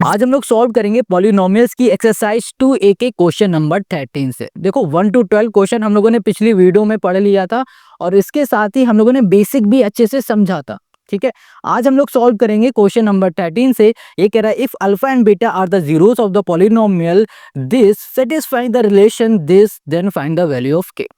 आज हम लोग सॉल्व करेंगे पॉलिनोमियल्स की एक्सरसाइज 2A के क्वेश्चन नंबर 13 से। देखो 1 to 12 क्वेश्चन हम लोगों ने पिछली वीडियो में पढ़ लिया था और इसके साथ ही हम लोगों ने बेसिक भी अच्छे से समझा था। ठीक है, आज हम लोग सॉल्व करेंगे क्वेश्चन नंबर 13 से। ये कह रहा है if alpha and beta are the zeros of the polynomial this satisfying the relation this then find the value of k.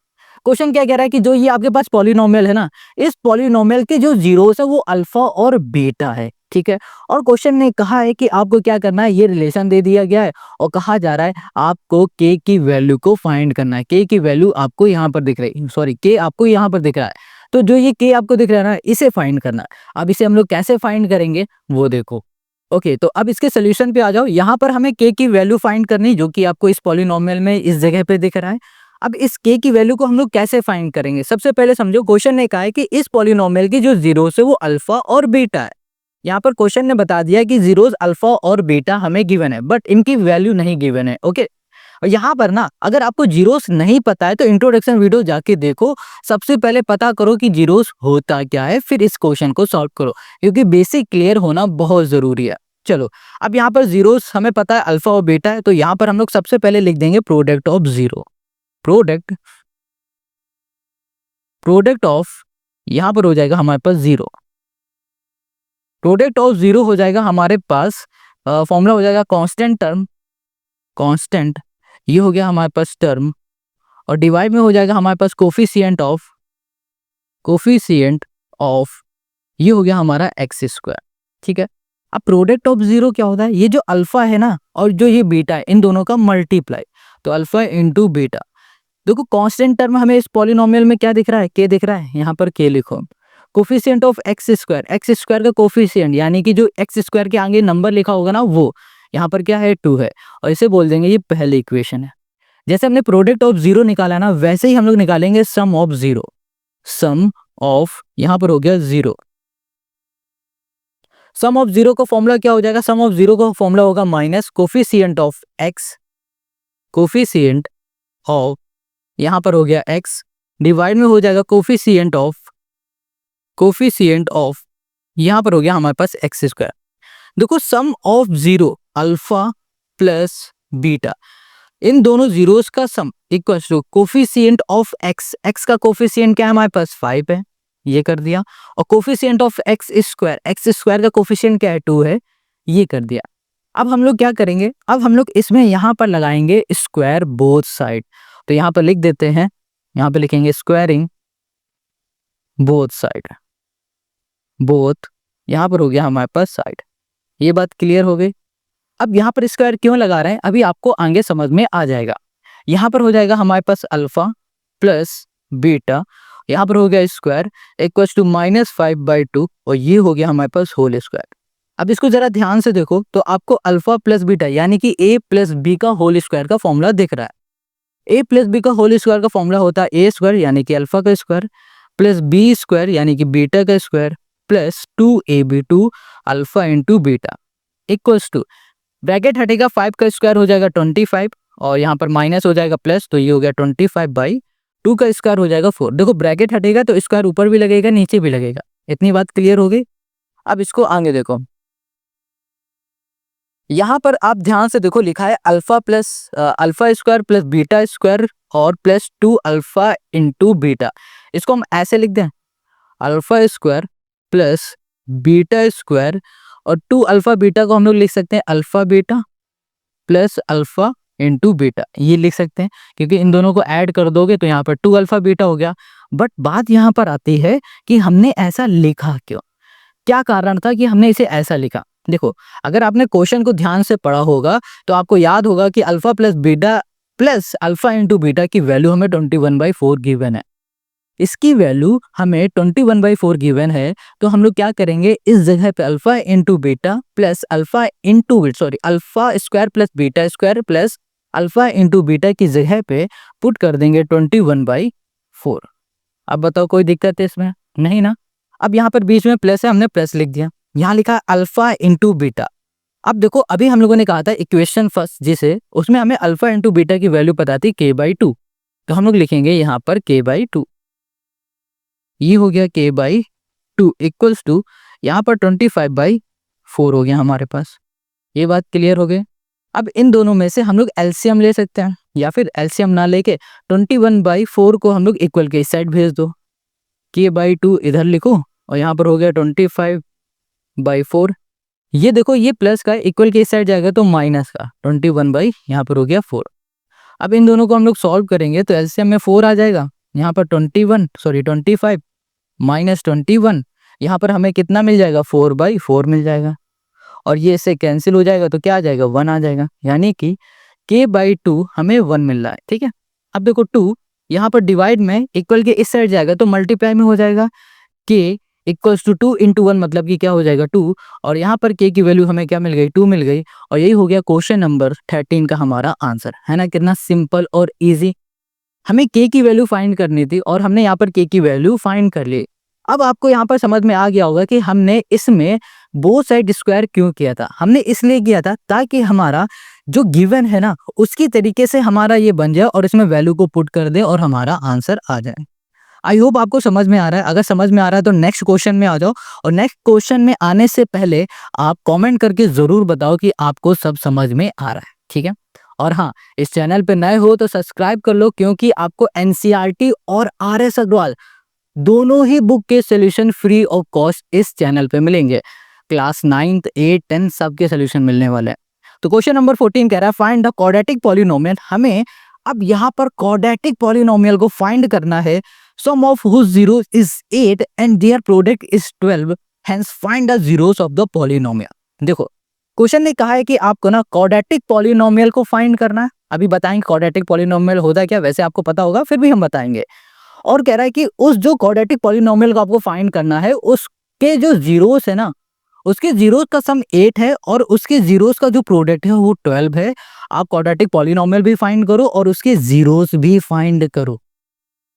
Question क्या कह रहा है कि जो ये आपके पास पॉलिनोमियल है ना, इस पॉलिनोमियल के जो जीरोस है वो अल्फा और बीटा है। ठीक है, और क्वेश्चन ने कहा है कि आपको क्या करना है, ये रिलेशन दे दिया गया है और कहा जा रहा है आपको के की वैल्यू को फाइंड करना है। के की वैल्यू आपको यहाँ पर दिख रही है, सॉरी के आपको यहाँ पर दिख रहा है, तो जो ये के आपको दिख रहा है ना, इसे फाइंड करना है। अब इसे हम लोग कैसे फाइंड करेंगे वो देखो। ओके, तो अब इसके सोल्यूशन पे आ जाओ। यहाँ पर हमें के की वैल्यू फाइंड करनी, जो कि आपको इस पॉलिनोमियल में इस जगह पे दिख रहा है। अब इस के की वैल्यू को हम लोग कैसे फाइंड करेंगे, सबसे पहले समझो क्वेश्चन ने कहा है कि इस पॉलिनोमियल की जो जीरोस है वो अल्फा और बीटा है। यहाँ पर क्वेश्चन ने बता दिया कि जीरोस अल्फा और बीटा हमें गिवन है, बट इनकी वैल्यू नहीं गिवन है। ओके, और यहाँ पर ना अगर आपको जीरोस नहीं पता है तो इंट्रोडक्शन वीडियो जाके देखो, सबसे पहले पता करो कि जीरोस होता क्या है, फिर इस क्वेश्चन को सॉल्व करो, क्योंकि बेसिक क्लियर होना बहुत जरूरी है। चलो, अब यहाँ पर जीरोस हमें पता है अल्फा और बीटा है, तो यहाँ पर हम लोग सबसे पहले लिख देंगे product of zero. Product product of, यहाँ पर हो जाएगा हमारे पास जीरो। प्रोडक्ट ऑफ जीरो हो जाएगा हमारे पास, फॉर्मूला हो जाएगा कांस्टेंट टर्म, कांस्टेंट, ये हो गया हमारे पास टर्म, और डिवाइड में हो जाएगा हमारे पास कोफिशिएंट ऑफ, कोफिशिएंट ऑफ, ये हो गया हमारा एक्स स्क्वायर। ठीक है, अब प्रोडक्ट ऑफ जीरो क्या होता है, ये जो अल्फा है ना और जो ये बीटा है, इन दोनों का मल्टीप्लाई, तो अल्फा इंटू बीटा। देखो कांस्टेंट टर्म हमें इस पॉलिनोमियल में क्या दिख रहा है, के दिख रहा है, यहाँ पर के लिखो। कोफिशिएंट ऑफ एक्स स्क्वायर का कोफिशिएंट यानी कि जो एक्स स्क्वायर के आगे नंबर लिखा होगा ना, वो यहाँ पर क्या है, 2 है, और इसे बोल देंगे ये पहली इक्वेशन है। जैसे हमने प्रोडक्ट ऑफ जीरो निकाला ना, वैसे ही हम लोग निकालेंगे सम ऑफ जीरो। सम ऑफ, यहाँ पर हो गया जीरो। सम ऑफ जीरो का फॉर्मूला क्या हो जाएगा, सम ऑफ जीरो का फॉर्मूला होगा minus coefficient of x, coefficient of, यहाँ पर हो गया एक्स, डिवाइड में हो जाएगा कोफिशिएंट ऑफ, कोफिशिएंट ऑफ, यहाँ पर हो गया हमारे पास एक्स स्क्वायर। देखो sum of zero alpha plus beta, इन दोनों जीरोस का sum equal to coefficient of x, x का कोफिशिएंट क्या है हमारे पास 5 है, ये कर दिया, और कोफिशिएंट ऑफ एक्स स्क्वायर का कोफिशिएंट क्या है 2 है, ये कर दिया। अब हम लोग क्या करेंगे, अब हम लोग इसमें यहाँ पर लगाएंगे स्क्वायर बोथ साइड, तो यहाँ पर लिख देते हैं, यहाँ पे लिखेंगे स्क्वायरिंग बोथ साइड, बोथ, यहाँ पर हो गया हमारे पास साइड। ये बात क्लियर हो गई। अब यहाँ पर स्क्वायर क्यों लगा रहे हैं, अभी आपको आगे समझ में आ जाएगा। यहाँ पर हो जाएगा हमारे पास अल्फा प्लस बीटा, यहाँ पर हो गया स्क्वायर इक्वल टू -5/2, और ये हो गया हमारे पास होल स्क्वायर। अब इसको जरा ध्यान से देखो तो आपको अल्फा प्लस बीटा यानी कि a प्लस बी का होल स्क्वायर का फॉर्मूला दिख रहा है। a प्लस बी का होल स्क्वायर का फॉर्मूला होता है ए स्क्वायर यानी कि अल्फा का स्क्वायर, प्लस बी स्क्वायर यानी कि बीटा का square, plus 2ab2 alpha into beta equals to, bracket हटेगा 5 का स्क्वायर हो जाएगा 25, और यहाँ पर माइनस हो जाएगा प्लस, तो ये हो गया 25/2 का स्क्वायर हो जाएगा 4। देखो ब्रैकेट हटेगा तो स्क्वायर ऊपर भी लगेगा नीचे भी लगेगा। इतनी बात क्लियर हो गई। अब इसको आगे देखो, यहाँ पर आप ध्यान से देखो लिखा है alpha square plus beta square और प्लस 2 अल्फा इंटू बीटा। इसको हम ऐसे लिख दें, alpha square plus beta square, और 2 अल्फा बीटा को हम लोग लिख सकते हैं alpha beta plus alpha into beta, ये लिख सकते हैं, क्योंकि इन दोनों को ऐड कर दोगे तो यहाँ पर 2 अल्फा बीटा हो गया। बट बात यहाँ पर आती है कि हमने ऐसा लिखा क्यों, क्या कारण था कि हमने इसे ऐसा लिखा। देखो अगर आपने क्वेश्चन को ध्यान से पढ़ा होगा तो आपको याद होगा कि alpha plus beta plus alpha into beta की वैल्यू हमें 21/4 गिवन है। इसकी वैल्यू हमें 21/4 गिवन है, तो हम लोग क्या करेंगे, इस जगह पे alpha into beta plus alpha square plus beta square plus alpha into beta की जगह पे पुट कर देंगे 21/4। अब बताओ कोई दिक्कत है इसमें, नहीं ना। अब यहाँ पर बीच में प्लस है, हमने प्लस लिख दिया, यहाँ लिखा अल्फा इंटू बीटा। अब देखो अभी हम लोगों ने कहा था इक्वेशन फर्स्ट जिसे, उसमें हमें अल्फा इंटू बीटा की वैल्यू पता थी k/2, तो हम लोग लिखेंगे यहाँ पर k/2, ये हो गया k/2 इक्वल्स टू यहाँ पर 25/4 हो गया हमारे पास। ये बात क्लियर हो गई। अब इन दोनों में से हम लोग एलसीएम ले सकते हैं, या फिर एलसीएम ना लेके 21/4 को हम लोग इक्वल के इस साइड भेज दो, k/2 इधर लिखो और यहाँ पर हो गया 25/4। ये देखो ये प्लस का इक्वल के इस साइड जाएगा तो माइनस का 21 यहाँ पर हो गया 4। अब इन दोनों को हम लोग सॉल्व करेंगे तो एलसीएम में 4 आ जाएगा, यहाँ पर 25 माइनस 21, यहाँ पर हमें कितना मिल जाएगा 4/4 मिल जाएगा, और ये इससे कैंसिल हो जाएगा तो क्या आ जाएगा 1 आ जाएगा, यानी कि k/2 हमें 1 मिल रहा है। ठीक है, अब देखो 2 यहाँ पर डिवाइड में इक्वल के इस साइड जाएगा तो मल्टीप्लाई में हो जाएगा, k इक्वल्स टू 2 इंटू 1 मतलब कि क्या हो जाएगा 2, और यहाँ पर k की वैल्यू हमें क्या मिल गई 2 मिल गई, और यही हो गया क्वेश्चन नंबर 13 का हमारा आंसर, है ना। कितना सिंपल और ईजी। हमें k की वैल्यू फाइंड करनी थी और हमने यहाँ पर k की वैल्यू फाइंड कर ली। अब आपको यहाँ पर समझ में आ गया होगा कि हमने इसमें बोथ साइड स्क्वायर क्यों किया था। हमने इसलिए किया था ताकि हमारा जो गिवन है ना उसकी तरीके से हमारा ये बन जाए और इसमें वैल्यू को पुट कर दे और हमारा आंसर आ जाए। आई होप आपको समझ में आ रहा है। अगर समझ में आ रहा है तो नेक्स्ट क्वेश्चन में आ जाओ, और नेक्स्ट क्वेश्चन में आने से पहले आप कमेंट करके जरूर बताओ कि आपको सब समझ में आ रहा है। ठीक है, और हाँ, इस चैनल पे नए हो तो सब्सक्राइब कर लो, क्योंकि आपको एनसीईआरटी और आरएस अग्रवाल दोनों ही बुक के सोल्यूशन फ्री ऑफ कॉस्ट इस चैनल पे मिलेंगे। क्लास 9th 8th 10th सबके सोल्यूशन मिलने वाले हैं। तो क्वेश्चन नंबर 14 कह रहा है फाइंड द क्वाड्रेटिक पॉलिनोमियल। हमें अब यहाँ पर क्वाड्रेटिक पॉलिनोमियल को फाइंड करना है, sum of whose zero is 8 and their product is 12, hence find the zeros of the polynomial. देखो क्वेश्चन ने कहा है कि आपको ना क्वाड्रेटिक पॉलिनोमियल को फाइंड करना है। अभी बताएंगे क्वाड्रेटिक पॉलिनोमियल होता क्या, वैसे आपको पता होगा फिर भी हम बताएंगे। और कह रहा है कि उस जो क्वाड्रेटिक पॉलिनोमियल को आपको फाइंड करना है उसके जो जीरोस है ना उसके जीरोस का सम 8 है और उसके जीरोस का जो प्रोडक्ट है वो 12 है। आप क्वाड्रेटिक पॉलिनोमियल भी फाइंड करो और उसके जीरोस भी फाइंड करो।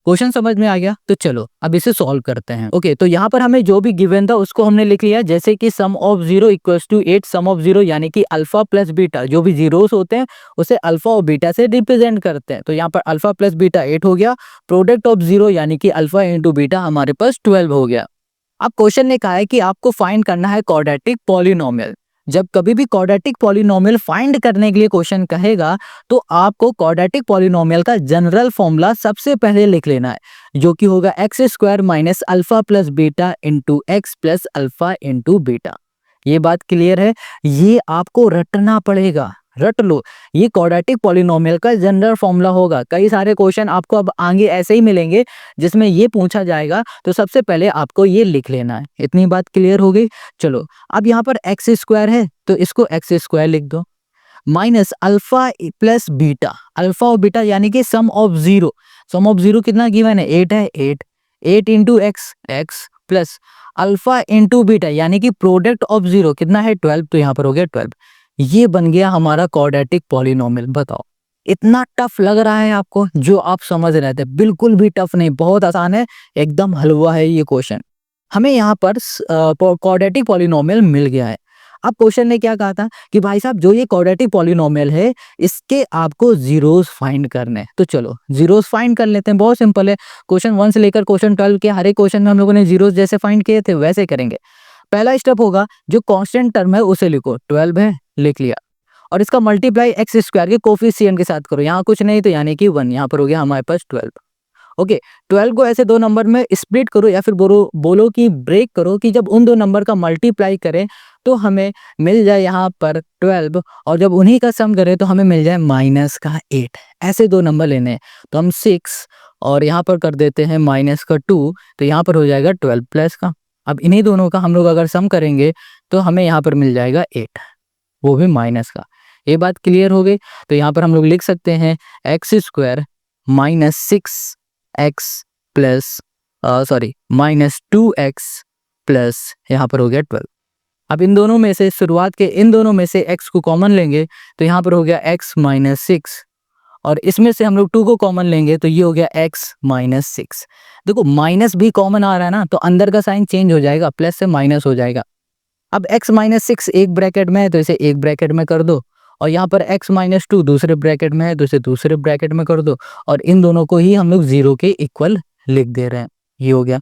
क्वेश्चन समझ में आ गया? तो चलो अब इसे सॉल्व करते हैं। ओके, तो यहाँ पर हमें जो भी गिवन था उसको हमने लिख लिया, जैसे कि sum of 0 equals to 8, sum of 0 यानी कि अल्फा प्लस बीटा, जो भी जीरोस होते हैं उसे अल्फा और बीटा से रिप्रेजेंट करते हैं। तो यहाँ पर अल्फा प्लस बीटा 8 हो गया, प्रोडक्ट ऑफ 0 यानी कि अल्फा इंटू बीटा हमारे पास 12 हो गया। अब क्वेश्चन ने कहा है कि आपको फाइंड करना है क्वाड्रेटिक पॉलिनोमियल। जब कभी भी क्वाड्रेटिक पॉलिनोमियल फाइंड करने के लिए क्वेश्चन कहेगा तो आपको क्वाड्रेटिक पॉलिनोमियल का जनरल फॉर्मूला सबसे पहले लिख लेना है, जो कि होगा x square minus alpha plus beta into x plus alpha into beta. ये बात क्लियर है? ये आपको रटना पड़ेगा, रट लो। ये क्वाड्रेटिक पॉलिनोमियल का जनरल फॉर्मूला होगा। कई सारे क्वेश्चन आपको अब आगे ऐसे ही मिलेंगे जिसमें ये पूछा जाएगा, तो सबसे पहले आपको ये लिख लेना है। इतनी बात क्लियर हो गई? चलो अब यहाँ पर एक्स स्क्वायर है तो इसको एक्स स्क्वायर लिख दो, minus alpha plus beta, alpha और बीटा यानी कि सम ऑफ 0, सम ऑफ 0 कितना गिवन है 8 है, 8 into x, x plus alpha into beta यानी कि प्रोडक्ट ऑफ 0 कितना है 12, तो यहाँ पर हो गया 12। ये बन गया हमारा क्वाड्रेटिक पॉलिनोमियल। बताओ इतना टफ लग रहा है आपको जो आप समझ रहे थे? बिल्कुल भी टफ नहीं, बहुत आसान है, एकदम हलवा है ये क्वेश्चन। हमें यहाँ पर क्वाड्रेटिक पॉलिनोमियल मिल गया है। अब क्वेश्चन ने क्या कहा था कि भाई साहब जो ये क्वाड्रेटिक पॉलिनोमियल है इसके आपको जीरोस फाइंड करने हैं। तो चलो जीरोस फाइंड कर लेते हैं, बहुत सिंपल है। क्वेश्चन 1 से लेकर क्वेश्चन 12 के हर एक क्वेश्चन में हम लोगों ने जीरोस जैसे फाइंड किए थे वैसे करेंगे। पहला स्टेप होगा जो कांस्टेंट टर्म है उसे लिखो, 12 है लिख लिया, और इसका मल्टीप्लाई एक्स स्क्वायर के कोफिशिएंट के साथ करो। यहाँ कुछ नहीं तो यानी कि 1, यहाँ पर हो गया हमारे पास 12। ओके, 12 को ऐसे दो नंबर में स्प्लिट करो या फिर बोलो कि ब्रेक करो कि जब उन दो नंबर का मल्टीप्लाई करें तो हमें मिल जाए यहाँ पर 12, और जब उन्हीं का सम करें तो हमें मिल जाए माइनस का 8। ऐसे दो नंबर लेने हैं तो हम 6 और यहाँ पर कर देते हैं माइनस का 2, तो यहाँ पर हो जाएगा 12 प्लस का। अब इन्हीं दोनों का हम लोग अगर सम करेंगे तो हमें यहाँ पर मिल जाएगा 8, वो भी माइनस का। ये बात क्लियर हो गई? तो यहाँ पर हम लोग लिख सकते हैं x square minus 6x plus minus 2x plus यहाँ पर हो गया 12। अब इन दोनों में से शुरुआत के इन दोनों में से x को कॉमन लेंगे तो यहाँ पर हो गया x माइनस 6, और इसमें से हम लोग 2 को कॉमन लेंगे तो ये हो गया x माइनस 6। देखो माइनस भी कॉमन आ रहा है ना तो अंदर का साइन चेंज हो जाएगा, प्लस से माइनस हो जाएगा। अब x माइनस 6 एक ब्रैकेट में है तो इसे एक ब्रैकेट में कर दो, और यहाँ पर x माइनस 2 दूसरे ब्रैकेट में है तो इसे दूसरे ब्रैकेट में कर दो, और इन दोनों को ही हम लोग 0 के इक्वल लिख दे रहे हैं। ये हो गया।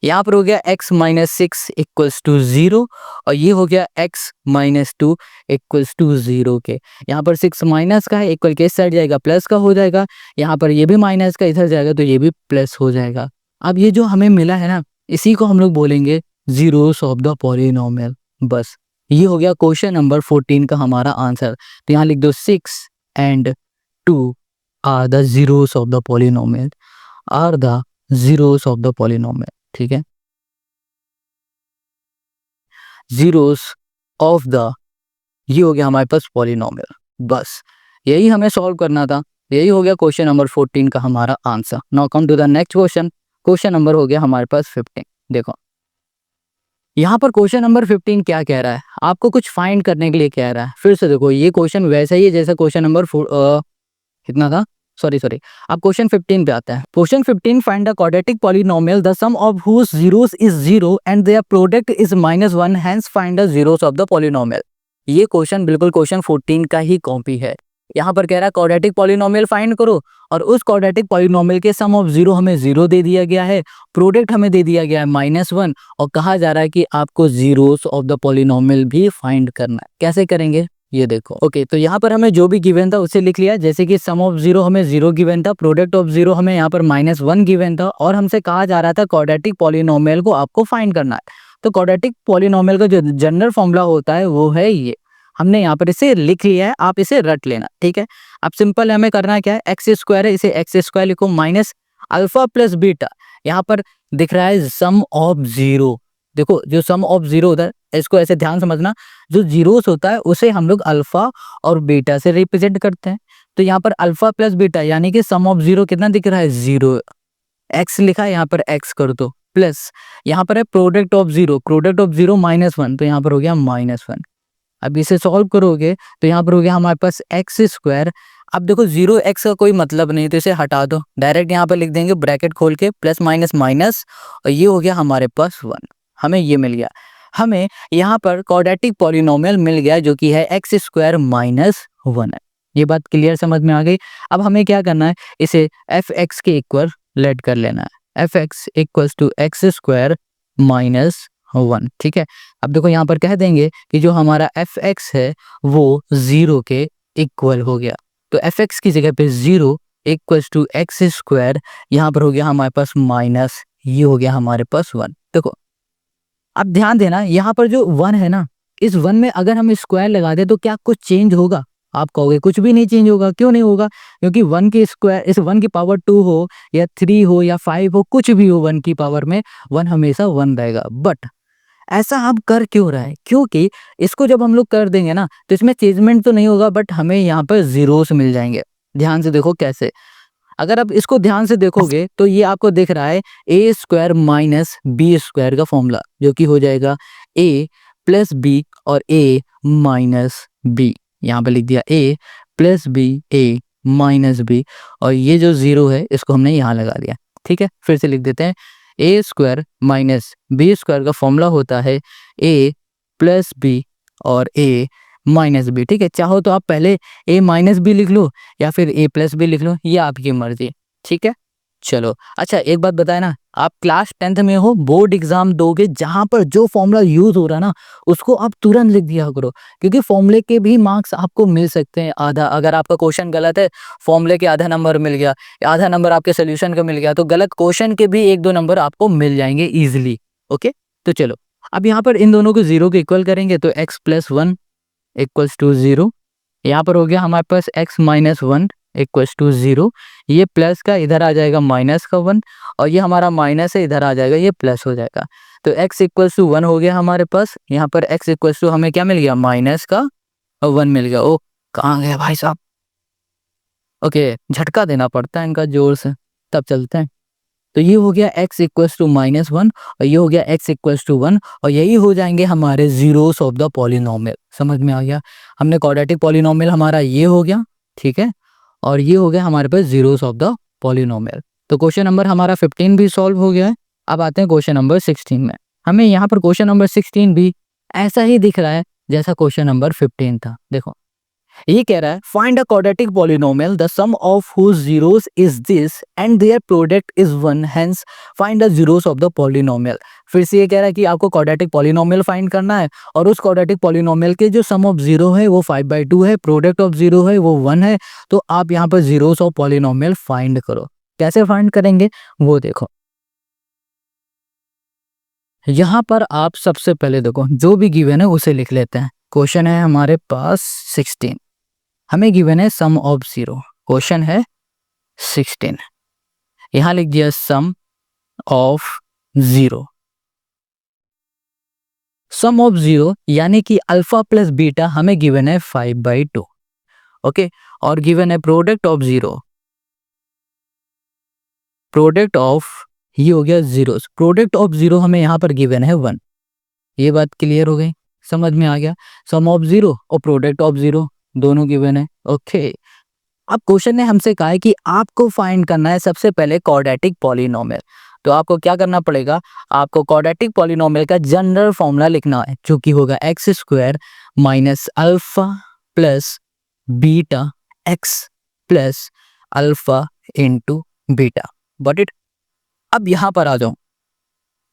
यहाँ पर हो गया x माइनस 6 इक्वल्स टू 0 और ये हो गया x माइनस 2 इक्वल्स टू 0 के। यहाँ पर 6 माइनस का है, इक्वल के इस साइड जाएगा प्लस का हो जाएगा, यहाँ पर ये भी माइनस का इधर जाएगा तो ये भी प्लस हो जाएगा। अब ये जो हमें मिला है ना, इसी को हम लोग बोलेंगे जीरोस ऑफ द पॉलिनोमियल। बस ये हो गया क्वेश्चन नंबर 14 का हमारा आंसर। तो यहाँ लिख दो 6 and 2 are the zeros of the polynomial, are the zeros of the polynomial. ठीक है, जीरोस ऑफ द, ये हो गया हमारे पास पॉलिनोमियल। बस यही हमें सॉल्व करना था, यही हो गया क्वेश्चन नंबर 14 का हमारा answer. Now come to the next question. Question number हो गया हमारे पास 15। देखो यहाँ पर क्वेश्चन नंबर 15 क्या कह रहा है, आपको कुछ फाइंड करने के लिए कह रहा है। फिर से देखो ये क्वेश्चन वैसा ही है जैसा क्वेश्चन नंबर कितना था, सॉरी अब क्वेश्चन 15 पे आता है। Question 15, find the quadratic polynomial the sum of whose zeros is 0 and their product is -1, hence find the zeros of the polynomial. ये क्वेश्चन बिल्कुल क्वेश्चन 14 का ही कॉपी है। यहाँ पर कह रहा है क्वाड्रेटिक पॉलिनोमियल फाइंड करो और उस क्वाड्रेटिक पॉलिनोमियल के सम ऑफ 0 हमें 0 दे दिया गया है, प्रोडक्ट हमें दे दिया गया है -1 और कहा जा रहा है कि आपको जीरोस ऑफ द पॉलिनोमियल भी फाइंड करना है। कैसे करेंगे ये देखो। ओके तो यहाँ पर हमें जो भी गिवन था उसे लिख लिया, जैसे कि सम ऑफ 0 हमें 0 गिवन था, प्रोडक्ट ऑफ 0 हमें यहाँ पर -1 गिवन था और हमसे कहा जा रहा था क्वाड्रेटिक पॉलिनोमियल को आपको फाइंड करना है। तो क्वाड्रेटिक पॉलिनोमियल का जो जनरल फॉर्मूला होता है वो है ये, हमने यहाँ पर इसे लिख लिया है, आप इसे रट लेना। ठीक है, अब सिंपल हमें करना क्या है, एक्स स्क्वायर है, इसे एक्स स्क्वायर लिखो माइनस अल्फा प्लस बीटा, यहाँ पर दिख रहा है सम ऑफ 0। देखो जो सम ऑफ 0 उधर, इसको ऐसे ध्यान समझना, जो जीरोस होता है उसे हम लोग अल्फा और बीटा से रिप्रेजेंट करते हैं। तो यहाँ पर अल्फा प्लस बीटा यानी कि सम ऑफ 0 कितना दिख रहा है 0, एक्स लिखा है यहाँ पर एक्स कर दो, प्लस यहाँ पर है प्रोडक्ट ऑफ 0, प्रोडक्ट ऑफ 0 -1 तो यहाँ पर हो गया -1। अब इसे सॉल्व करोगे तो यहाँ पर हो गया हमारे पास एक्स स्क्वायर। अब देखो 0x का कोई मतलब नहीं तो इसे हटा दो, डायरेक्ट यहाँ पर लिख देंगे ब्रैकेट खोल के प्लस माइनस माइनस और ये हो गया हमारे पास 1, हमें ये मिल गया। हमें यहाँ पर क्वाड्रेटिक पॉलिनोमियल मिल गया जो कि है एक्स स्क्वायर -1 है। ये बात क्लियर समझ में आ गई। अब हमें क्या करना है, इसे एफ एक्स के इक्वल लेट कर लेना है, f x equals to x square -1। ठीक है, अब देखो यहाँ पर कह देंगे कि जो हमारा एफ एक्स है वो 0 के इक्वल हो गया, तो एफ एक्स की जगह पे 0 इक्वल्स टू एक्स स्क्वायर, यहाँ पर हो गया हमारे पास माइनस, ये हो गया हमारे पास 1। देखो अब ध्यान देना, यहाँ पर जो 1 है ना, इस 1 में अगर हम स्क्वायर लगा दे तो क्या कुछ चेंज होगा? आप कहोगे कुछ भी नहीं चेंज होगा। क्यों नहीं होगा? क्योंकि 1 की स्क्वायर, इस 1 की पावर 2 हो या 3 हो या 5 हो, कुछ भी हो 1 की पावर में 1 हमेशा 1 रहेगा। बट ऐसा हम कर क्यों रहा है? क्योंकि इसको जब हम लोग कर देंगे ना तो इसमें चेंजमेंट तो नहीं होगा, बट हमें यहाँ पर जीरोस मिल जाएंगे। ध्यान से देखो कैसे, अगर आप इसको ध्यान से देखोगे तो ये आपको दिख रहा है ए स्क्वायर माइनस बी स्क्वायर का फॉर्मूला, जो कि हो जाएगा ए प्लस बी और ए माइनस बी। यहाँ पे लिख दिया ए प्लस बी, ए माइनस बी, और ये जो 0 है इसको हमने यहाँ लगा दिया। ठीक है, फिर से लिख देते हैं, ए स्क्वायर माइनस बी स्क्वायर का फॉर्मूला होता है ए प्लस बी और ए माइनस बी। ठीक है, चाहो तो आप पहले ए माइनस बी लिख लो या फिर ए प्लस बी लिख लो, ये आपकी मर्जी। ठीक है, चलो अच्छा एक बात बताए ना, आप क्लास 10th में हो, बोर्ड एग्जाम दोगे, जहां पर जो फॉर्मूला यूज हो रहा है ना उसको आप तुरंत लिख दिया करो, क्योंकि फॉर्मूले के भी मार्क्स आपको मिल सकते हैं आधा। अगर आपका क्वेश्चन गलत है, फॉर्मूले के आधा नंबर मिल गया, आधा नंबर आपके सोल्यूशन का मिल गया, तो गलत क्वेश्चन के भी 1-2 नंबर आपको मिल जाएंगे ईजिली। ओके, तो चलो अब यहाँ पर इन दोनों को 0 के इक्वल करेंगे तो x + 1 इक्वल्स टू 0, यहाँ पर हो गया हमारे पास x - 1 इक्वल्स टू 0, ये प्लस का इधर आ जाएगा माइनस का 1 और ये हमारा माइनस है इधर आ जाएगा, ये प्लस हो जाएगा। तो x इक्वल्स टू 1 हो गया हमारे पास, यहाँ पर x इक्वल्स टू हमें क्या मिल गया, माइनस का 1 मिल गया। ओ कहाँ गया भाई साहब? ओके, झटका देना पड़ता है इनका जोर से, तब चलते हैं। तो ये हो गया x इक्वल्स टू -1 और ये हो गया x इक्वल्स टू 1, और यही हो जाएंगे हमारे जीरोस ऑफ द पॉलिनोमियल। समझ में आ गया? हमने क्वाड्रेटिक पॉलिनोमियल हमारा ये हो गया, ठीक है, और ये हो गया हमारे पास जीरोस ऑफ द पॉलिनोमियल। तो क्वेश्चन नंबर हमारा 15 भी सॉल्व हो गया है। अब आते हैं क्वेश्चन नंबर 16 में। हमें यहाँ पर क्वेश्चन नंबर 16 भी ऐसा ही दिख रहा है जैसा क्वेश्चन नंबर 15 था। देखो ये कह रहा है find a quadratic polynomial the sum of whose zeros is this and their product is 1, hence find the zeros of the polynomial. फिर से ये कह रहा है कि आपको क्वाड्रेटिक पॉलिनोमियल फाइंड करना है और उस क्वाड्रेटिक पॉलिनोमियल के जो सम ऑफ जीरो है वो 5/2 है, प्रोडक्ट ऑफ जीरो है वो 1 है। तो आप यहाँ पर जीरोस ऑफ पॉलिनोमियल फाइंड करो। कैसे फाइंड करेंगे वो देखो। यहाँ पर आप सबसे पहले देखो जो भी गिवन है उसे लिख लेते हैं। क्वेश्चन है हमारे पास 16, हमें गिवन है सम ऑफ जीरो। क्वेश्चन है 16, यहां लिख दिया sum of zero. Sum of zero यानी कि अल्फा प्लस बीटा हमें गिवन है 5/2। ओके, और गिवन है product of zero, product of, ये हो गया जीरो, प्रोडक्ट ऑफ जीरो हमें यहाँ पर गिवन है 1। ये बात क्लियर हो गई, समझ में आ गया। सम ऑफ जीरो और प्रोडक्ट ऑफ जीरो दोनों गिवन है। ओके, अब क्वेश्चन ने हमसे कहा है कि आपको फाइंड करना है सबसे पहले क्वाड्रेटिक पॉलिनोमियल। तो आपको क्या करना पड़ेगा, आपको क्वाड्रेटिक पॉलिनोमियल का जनरल फॉर्मूला लिखना है जो कि होगा x² minus alpha plus beta x plus alpha into beta. But it, अब यहाँ पर आ जाओ,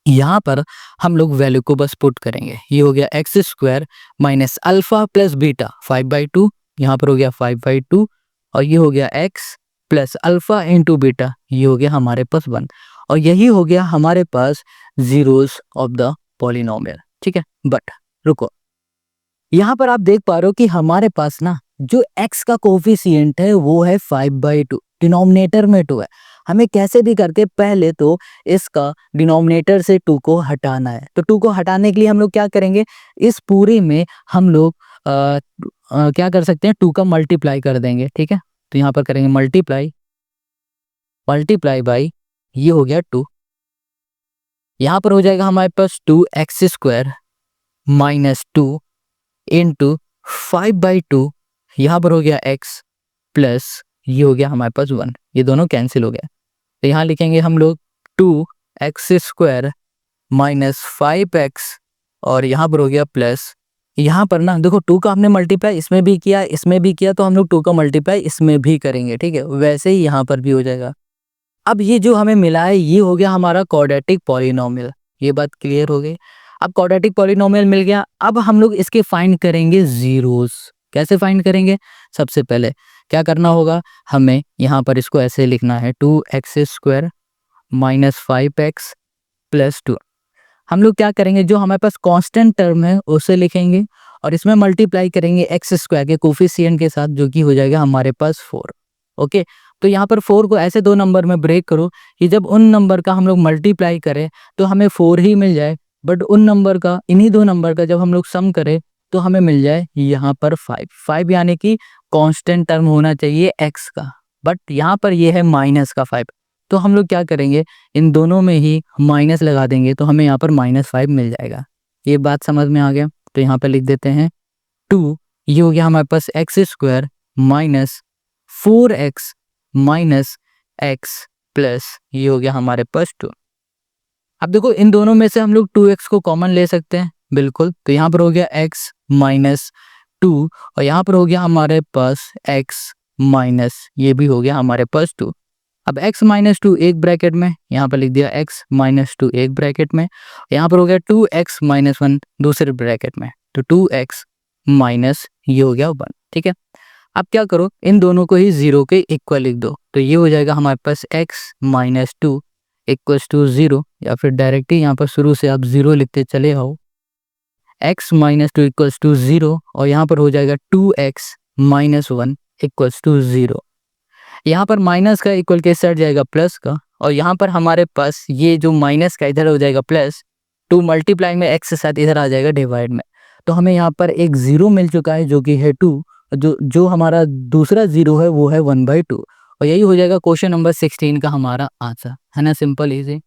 यहाँ पर हम लोग वैल्यू को बस पुट करेंगे। ये हो गया x² minus alpha plus beta 5/2, यहाँ पर हो गया 5/2, और ये हो गया x plus alpha into beta, ये हो गया हमारे पास 1, और यही हो गया हमारे पास जीरोस ऑफ द पॉलिनोमियल। ठीक है, बट रुको, यहाँ पर आप देख पा रहे हो कि हमारे पास ना जो x का कोफिशिएंट है वो है 5/2, डिनोमिनेटर में 2 है। हमें कैसे भी करके पहले तो इसका डिनोमिनेटर से 2 को हटाना है। तो 2 को हटाने के लिए हम लोग क्या करेंगे, इस पूरे में हम लोग क्या कर सकते हैं, 2 का मल्टीप्लाई कर देंगे। ठीक है, तो यहाँ पर करेंगे मल्टीप्लाई, मल्टीप्लाई बाई, ये हो गया 2, यहाँ पर हो जाएगा हमारे पास 2x² माइनस 2 इंटू 5/2, यहाँ पर हो गया x प्लस, ये हो गया हमारे पास 1, ये दोनों कैंसिल हो गया। तो यहाँ लिखेंगे हम लोग 2x² माइनस 5x, और यहाँ पर हो गया प्लस, यहाँ पर ना देखो 2 का हमने मल्टीप्लाई इसमें भी किया, इसमें भी किया, तो हम लोग 2 का मल्टीप्लाई इसमें भी करेंगे। ठीक है, वैसे ही यहाँ पर भी हो जाएगा। अब ये जो हमें मिला है ये हो गया हमारा क्वाड्रेटिक पॉलिनोमियल। ये बात क्लियर हो गई। अब क्वाड्रेटिक पॉलिनोमियल मिल गया, अब हम लोग इसके फाइंड करेंगे जीरोस। कैसे फाइंड करेंगे, सबसे पहले क्या करना होगा, हमें यहाँ पर इसको ऐसे लिखना है 2x² माइनस 5x प्लस 2। हम लोग क्या करेंगे, जो हमारे पास कांस्टेंट टर्म है उसे लिखेंगे और इसमें मल्टीप्लाई करेंगे x² के कोफिशिएंट के साथ, जो कि हो जाएगा हमारे पास 4। ओके, तो यहाँ पर 4 को ऐसे 2 नंबर में ब्रेक करो कि जब उन नंबर का हम लोग मल्टीप्लाई करें तो हमें 4 ही मिल जाए, बट उन नंबर का, इन्हीं 2 नंबर का जब हम लोग सम करें तो हमें मिल जाए यहाँ पर 5 यानी कि कांस्टेंट टर्म होना चाहिए x का, बट यहाँ पर ये है माइनस का 5। तो हम लोग क्या करेंगे, इन दोनों में ही माइनस लगा देंगे तो हमें यहाँ पर -5 मिल जाएगा। ये बात समझ में आ गया, तो यहाँ पर लिख देते हैं 2, ये हो गया हमारे पास x² minus 4x minus x plus, ये हो गया हमारे पास 2। अब देखो इन दोनों में से हम लोग 2x को कॉमन ले सकते हैं, बिल्कुल। तो यहाँ पर हो गया x माइनस 2 और यहाँ पर हो गया हमारे पास x माइनस, ये भी हो गया हमारे पास 2। अब x माइनस 2 एक ब्रैकेट में, यहाँ पर लिख दिया x माइनस 2 एक ब्रैकेट में, यहाँ पर हो गया 2x माइनस 1 दूसरे ब्रैकेट में, तो 2x माइनस, ये हो गया 1। ठीक है, अब क्या करो, इन दोनों को ही 0 के इक्वल लिख दो, तो ये हो जाएगा हमारे पास x माइनस 2 इक्वल्स टू 0, या फिर डायरेक्ट ही यहाँ पर शुरू से आप 0 लिखते चले आओ। x माइनस 2 इक्वल्स टू 0 और यहाँ पर हो जाएगा 2x माइनस 1 इक्वल्स टू 0। यहाँ पर माइनस का इक्वल के साथ जाएगा प्लस का, और यहाँ पर हमारे पास ये जो माइनस का इधर हो जाएगा प्लस, 2 मल्टीप्लाई में x के साथ इधर आ जाएगा डिवाइड में, तो हमें यहाँ पर एक 0 मिल चुका है जो कि है 2, जो हमारा दूसरा 0 है वो है 1/2, और यही हो जाएगा क्वेश्चन नंबर 16 का हमारा आंसर, है ना। सिंपल इजी,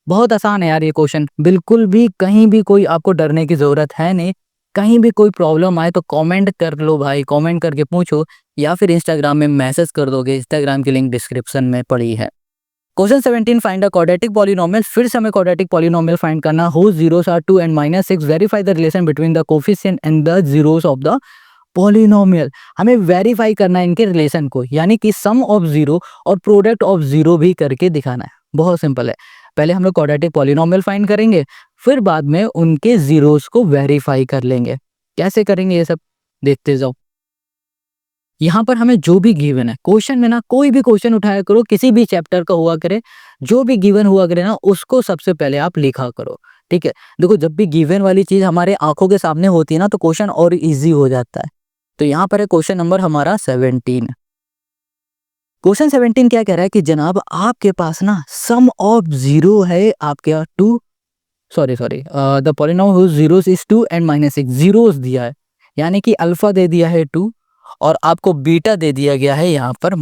बहुत आसान है यार ये क्वेश्चन, बिल्कुल भी कहीं भी कोई आपको डरने की ज़रूरत है नहीं। कहीं भी कोई प्रॉब्लम आए तो कमेंट कर लो भाई, कमेंट करके पूछो, या फिर इंस्टाग्राम में मैसेज कर दोगे, इंस्टाग्राम की लिंक डिस्क्रिप्शन में पड़ी है। Question 17, find a quadratic polynomial. फिर से हमें क्वाड्रेटिक पॉलिनोमियल फाइंड करना, whose zeros are 2 and -6, verify the relation between the coefficient and the zeros of the polynomial, हमें वेरीफाई करना है इनके रिलेशन को, यानी कि सम ऑफ जीरो और प्रोडक्ट ऑफ जीरो भी करके दिखाना है। बहुत सिंपल है, पहले हम लोग क्वाड्रेटिक पॉलिनोमियल फाइंड करेंगे, फिर बाद में उनके जीरोस को वेरीफाई कर लेंगे। कैसे करेंगे ये सब देखते जाओ। यहाँ पर हमें जो भी गिवन है क्वेश्चन में ना, कोई भी क्वेश्चन उठाया करो, किसी भी चैप्टर का हुआ करे, जो भी गिवन हुआ करे ना, उसको सबसे पहले आप लिखा करो। ठीक है, देखो जब भी गिवन वाली चीज हमारे आंखों के सामने होती है ना, तो क्वेश्चन और इजी हो जाता है। तो यहाँ पर है क्वेश्चन नंबर हमारा 17। क्वेश्चन 17 क्या कह रहा है कि जनाब आपके पास ना सम ऑफ जीरो है आपके यहाँ the polynomial whose zeros is 2 and -6, zeros दिया है, यानी कि अल्फा दे दिया है 2 और आपको बीटा दे दिया गया है यहाँ पर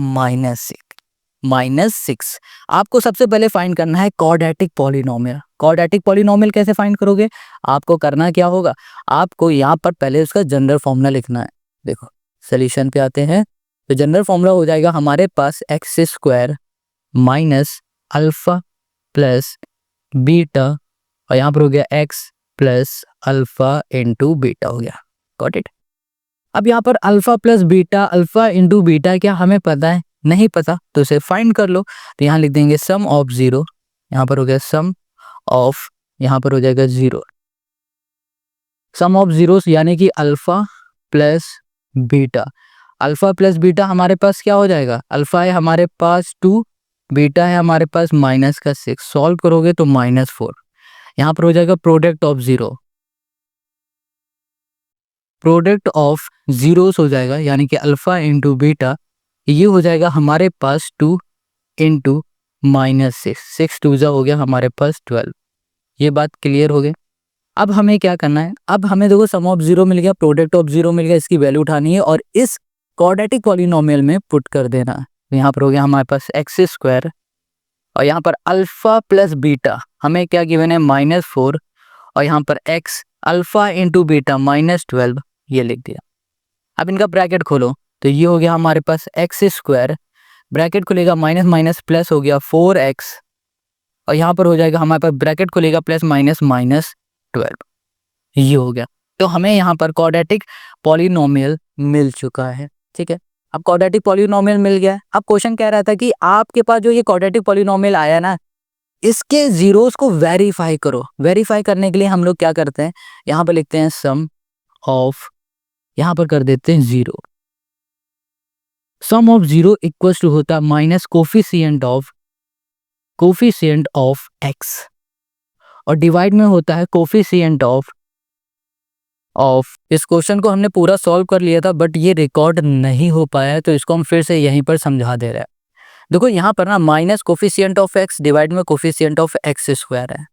-6। आपको सबसे पहले फाइंड करना है क्वाड्रेटिक पॉलिनोमियल। क्वाड्रेटिक पॉलिनोमियल कैसे फाइंड करोगे, आपको करना क्या होगा, आपको यहाँ पर पहले उसका जनरल फॉर्मूला लिखना है। देखो सोल्यूशन पे आते हैं, तो जनरल फॉर्मूला हो जाएगा हमारे पास x² minus alpha plus beta, और यहाँ पर हो गया x plus alpha into beta हो गया। Got it. अब यहाँ पर alpha plus beta, alpha into beta क्या हमें पता है, नहीं पता, तो इसे फाइंड कर लो। तो यहाँ लिख देंगे सम ऑफ जीरो, यहाँ पर हो गया सम ऑफ, यहाँ पर हो जाएगा जीरो, सम ऑफ जीरोस यानी कि alpha plus beta. Alpha plus beta हमारे पास क्या हो जाएगा, अल्फा है हमारे पास 2, बीटा है हमारे पास -6, सॉल्व करोगे तो -4। यहाँ पर हो जाएगा product of zero, product of zeros हो जाएगा, यानी कि अल्फा इंटू बीटा, ये हो जाएगा हमारे पास 2 इंटू -6, 6 2 जा हो गया हमारे पास 12। ये बात क्लियर हो गई। अब हमें क्या करना है, अब हमें देखो सम ऑफ जीरो मिल गया, प्रोडक्ट ऑफ जीरो मिल गया, इसकी वैल्यू उठानी है और इस क्वाड्रेटिक पॉलिनोमियल में पुट कर देना है। तो यहाँ पर हो गया हमारे पास x² और यहाँ पर अल्फा प्लस बीटा हमें क्या गिवन है -4, और यहाँ पर x अल्फा इंटू बीटा -12, ये लिख दिया। अब इनका ब्रैकेट खोलो, तो ये हो गया हमारे पास x², ब्रैकेट खुलेगा माइनस माइनस प्लस हो गया 4x, और यहाँ पर हो जाएगा हमारे पास ब्रैकेट खुलेगा प्लस माइनस -12, ये हो गया। तो हमें यहाँ पर क्वाड्रेटिक पॉलिनोमियल मिल चुका है। ठीक है, अब क्वाड्रेटिक पॉलिनोमियल मिल गया है। अब क्वेश्चन कह रहा था कि आपके पास जो ये क्वाड्रेटिक पॉलिनोमियल आया ना, इसके जीरोस को वेरीफाई करो। वेरीफाई करने के लिए हम लोग क्या करते हैं, यहाँ पर लिखते हैं सम ऑफ, यहाँ पर कर देते हैं zero, sum of zero equal to होता है माइनस कोफिशिएंट ऑफ x, और डिवाइड में होता है कोफिशिएंट ऑफ। इस क्वेश्चन को हमने पूरा सॉल्व कर लिया था, बट ये रिकॉर्ड नहीं हो पाया है, तो इसको हम फिर से यहीं पर समझा दे रहे हैं। देखो यहाँ पर ना minus coefficient of x divide में कोफिशिएंट ऑफ x² है।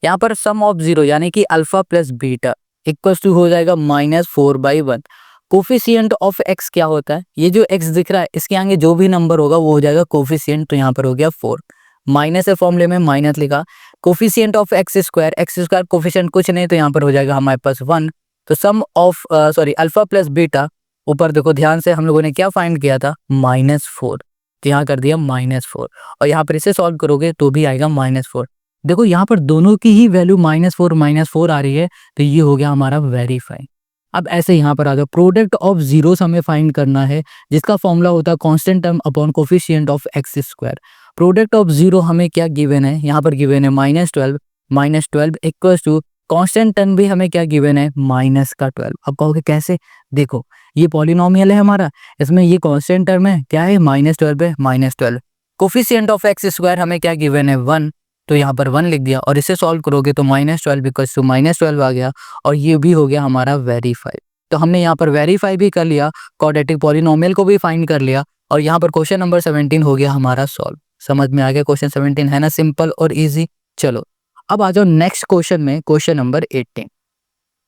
यहाँ पर सम ऑफ जीरो यानी कि alpha plus beta equal to हो जाएगा -4/1। कोफिशिएंट ऑफ x क्या होता है, ये जो x दिख रहा है इसके आगे जो भी नंबर होगा वो हो जाएगा कोफिशिएंट, तो यहाँ पर हो गया 4, माइनस है फॉर्मूले में माइनस लिखा, कोफिशिएंट ऑफ x² कोफिशिएंट कुछ नहीं, तो यहाँ पर हो जाएगा हमारे पास 1। तो सम ऑफ अल्फा प्लस बीटा, ऊपर देखो ध्यान से हम लोगों ने क्या फाइंड किया था, -4, तो यहाँ कर दिया -4, और यहाँ पर इसे सॉल्व करोगे तो भी आएगा -4। देखो यहाँ पर दोनों की ही वैल्यू -4 आ रही है, तो ये हो गया हमारा वेरीफाई। अब ऐसे यहाँ पर आ जाओ, प्रोडक्ट ऑफ जीरोस हमें फाइंड करना है, जिसका फॉर्मूला होता है constant term upon coefficient of x²। Product of zero हमें क्या गिवन है, यहाँ पर गिवन है -12 इक्वल टू कांस्टेंट टर्म भी हमें क्या गिवन है, -12। अब कहोगे कैसे, देखो ये पॉलिनोमियल है हमारा, इसमें ये कांस्टेंट टर्म है, क्या है -12 है, -12। कोफिशिएंट ऑफ x² हमें क्या गिवन है 1, तो यहाँ पर 1 लिख दिया, और इसे सॉल्व करोगे तो -12 बिकॉज टू -12 आ गया, और ये भी हो गया हमारा वेरीफाई। तो हमने यहाँ पर वेरीफाई भी कर लिया, क्वाड्रेटिक पॉलिनोमियल को भी फाइंड कर लिया, और यहाँ पर क्वेश्चन नंबर 17 हो गया हमारा सॉल्व। समझ में आ गया क्वेश्चन 17 है ना, सिंपल और इजी। चलो अब आ जाओ नेक्स्ट क्वेश्चन में, क्वेश्चन नंबर 18।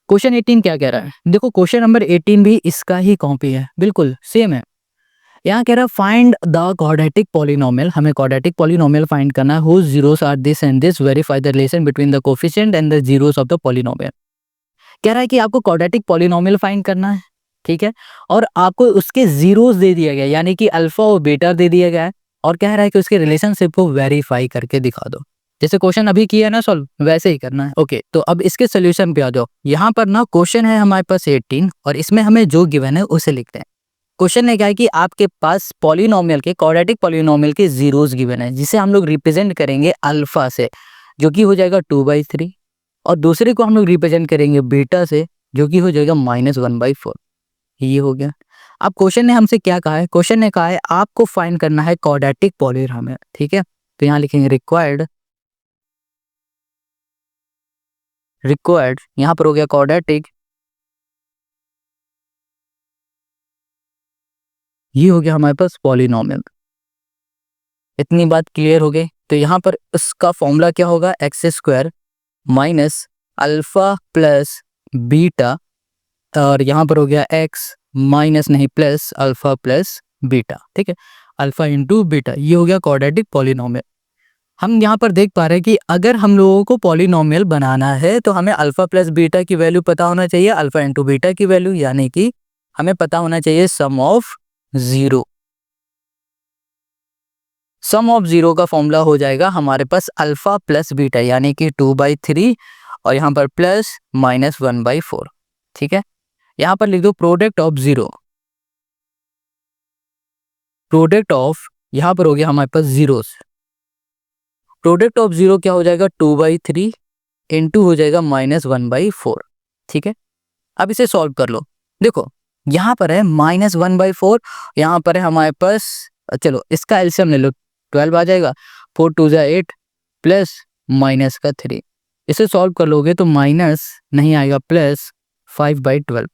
क्वेश्चन 18 क्या कह रहा है, देखो क्वेश्चन नंबर 18 भी इसका ही कॉपी है, बिल्कुल सेम है। यहाँ कह रहा है फाइंड द क्वाड्रेटिक पॉलिनोमियल, हमें क्वाड्रेटिक पॉलिनोमियल फाइंड करना है, whose zeros are this and this, verify the relation between the coefficient and the zeros of the polynomial. कह रहा है कि आपको क्वाड्रेटिक पॉलिनोमियल फाइंड करना है, ठीक है, और आपको उसके जीरोस दे दिया गया, यानी कि अल्फा और बीटा दे दिया गया है, और कह रहा है कि उसके रिलेशनशिप को वेरीफाई करके दिखा दो। जैसे क्वेश्चन अभी किया है ना सॉल्व, वैसे ही करना है। ओके, तो अब इसके सोल्यूशन पे आ जाओ। यहाँ पर ना क्वेश्चन है हमारे पास 18 और इसमें हमें जो गिवन है उसे लिखते हैं। क्वेश्चन ने क्या है कि आपके पास पॉलिनोमियल के, क्वाड्रेटिक पॉलिनोमियल के जीरोस गिवन है, जिसे हम लोग रिप्रेजेंट करेंगे अल्फा से, जो कि हो जाएगा 2/3, और दूसरे को हम लोग रिप्रेजेंट करेंगे बीटा से, जो कि हो जाएगा -1/4। ये हो गया। अब क्वेश्चन ने हमसे क्या कहा है, क्वेश्चन ने कहा है आपको फाइंड करना है क्वाड्रेटिक पॉलिनोमियल, ठीक है। तो यहाँ लिखेंगे रिक्वायर्ड यहाँ पर हो गया क्वाड्रेटिक, ये हो गया हमारे पास पॉलिनोमियल। इतनी बात क्लियर हो गई। तो यहाँ पर उसका फॉर्मूला क्या होगा, x² minus alpha plus beta, और यहाँ पर हो गया x माइनस नहीं प्लस अल्फा प्लस बीटा, ठीक है, अल्फा इंटू बीटा। ये हो गया क्वाड्रेटिक पॉलिनोमियल। हम यहाँ पर देख पा रहे हैं कि अगर हम लोगों को पॉलिनोमियल बनाना है तो हमें अल्फा प्लस बीटा की वैल्यू पता होना चाहिए, अल्फा इंटू बीटा की वैल्यू, यानी कि हमें पता होना चाहिए sum of zero. Sum of zero का फॉर्मूला हो जाएगा हमारे पास अल्फा प्लस बीटा, यानी कि 2/3 और यहाँ पर प्लस -1/4, ठीक है। यहाँ पर लिख दो product of zero, product of, यहाँ पर हो गया हमारे पास जीरोस, प्रोडक्ट ऑफ जीरो क्या हो जाएगा 2/3 इंटू हो जाएगा -1/4, ठीक है। अब इसे सॉल्व कर लो। देखो यहाँ पर है -1/4, यहाँ पर है हमारे पास, चलो इसका एलसीएम ले लो, 12 आ जाएगा, 4 2 जा 8 प्लस माइनस का 3। इसे सॉल्व कर लोगे तो माइनस नहीं आएगा, प्लस 5/12।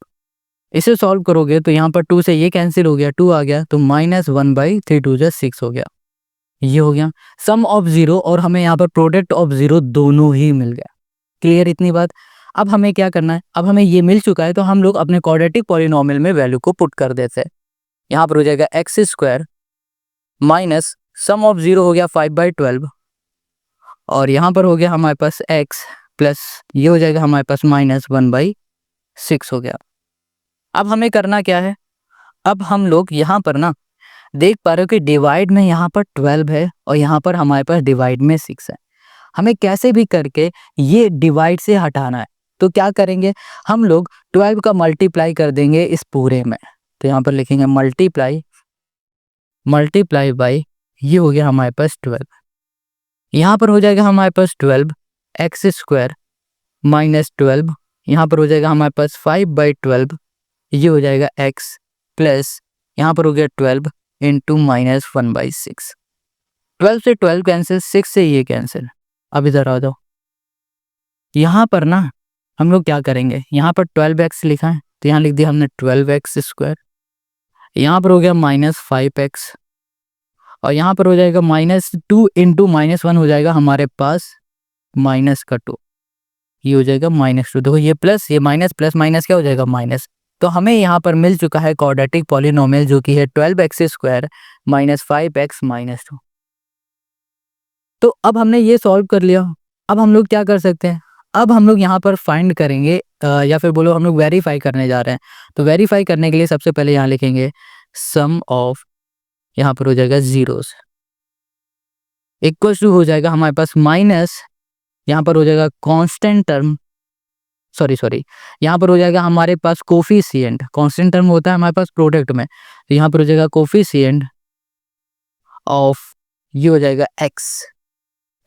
इसे सॉल्व करोगे तो यहाँ पर 2 से ये कैंसिल हो गया, 2 आ गया, तो -1/3 2 जा 6 हो गया। ये हो गया सम ऑफ जीरो, और हमें यहाँ पर प्रोडक्ट ऑफ जीरो दोनों ही मिल गया। क्लियर इतनी बात। अब हमें क्या करना है, अब हमें ये मिल चुका है तो हम लोग अपने क्वाड्रेटिक पॉलिनोमियल में वैल्यू को पुट कर देते हैं। यहाँ पर हो जाएगा x² minus sum of zero हो गया 5/12, और यहाँ पर हो गया हमारे पास x प्लस ये हो जाएगा हमारे पास -1/6 हो गया। अब हमें करना क्या है, अब हम लोग यहाँ पर ना देख पा रहे हो कि डिवाइड में यहाँ पर 12 है और यहाँ पर हमारे पास डिवाइड में 6 है। हमें कैसे भी करके ये डिवाइड से हटाना है। तो क्या करेंगे, हम लोग 12 का मल्टीप्लाई कर देंगे इस पूरे में। तो यहाँ पर लिखेंगे मल्टीप्लाई बाई, ये हो गया हमारे पास 12। यहाँ पर हो जाएगा हमारे पास 12 x² माइनस 12, यहाँ पर हो जाएगा हमारे पास 5/12, ये हो जाएगा x प्लस यहाँ पर हो गया 12 इंटू -1/6। 12 से 12 कैंसिल, 6 से ये कैंसिल। अब इधर आ जाओ, यहाँ पर ना हम लोग क्या करेंगे, यहाँ पर 12x लिखा है तो यहाँ लिख दिया हमने 12x², यहाँ पर हो गया -5x, और यहाँ पर हो जाएगा -2 इंटू -1 हो जाएगा हमारे पास -2, ये हो जाएगा -2। देखो ये प्लस ये माइनस, प्लस माइनस क्या हो जाएगा माइनस। तो हमें यहाँ पर मिल चुका है क्वाड्रेटिक पॉलिनोमियल, जो कि है 12x² माइनस 5x माइनस 2। तो अब हमने ये सॉल्व कर लिया। अब हम लोग क्या कर सकते हैं, अब हम लोग यहाँ पर फाइंड करेंगे, या फिर बोलो हम लोग वेरीफाई करने जा रहे हैं। तो वेरीफाई करने के लिए सबसे पहले यहाँ लिखेंगे सम ऑफ, यहाँ पर हो जाएगा जीरोस, इक्वल्स टू हो जाएगा हमारे पास माइनस, यहाँ पर हो जाएगा कांस्टेंट टर्म, सॉरी यहाँ पर हो जाएगा हमारे पास कोफिशिएंट। कांस्टेंट टर्म होता है हमारे पास प्रोडक्ट में, तो यहाँ पर हो जाएगा कोफिशिएंट ऑफ, ये हो जाएगा x,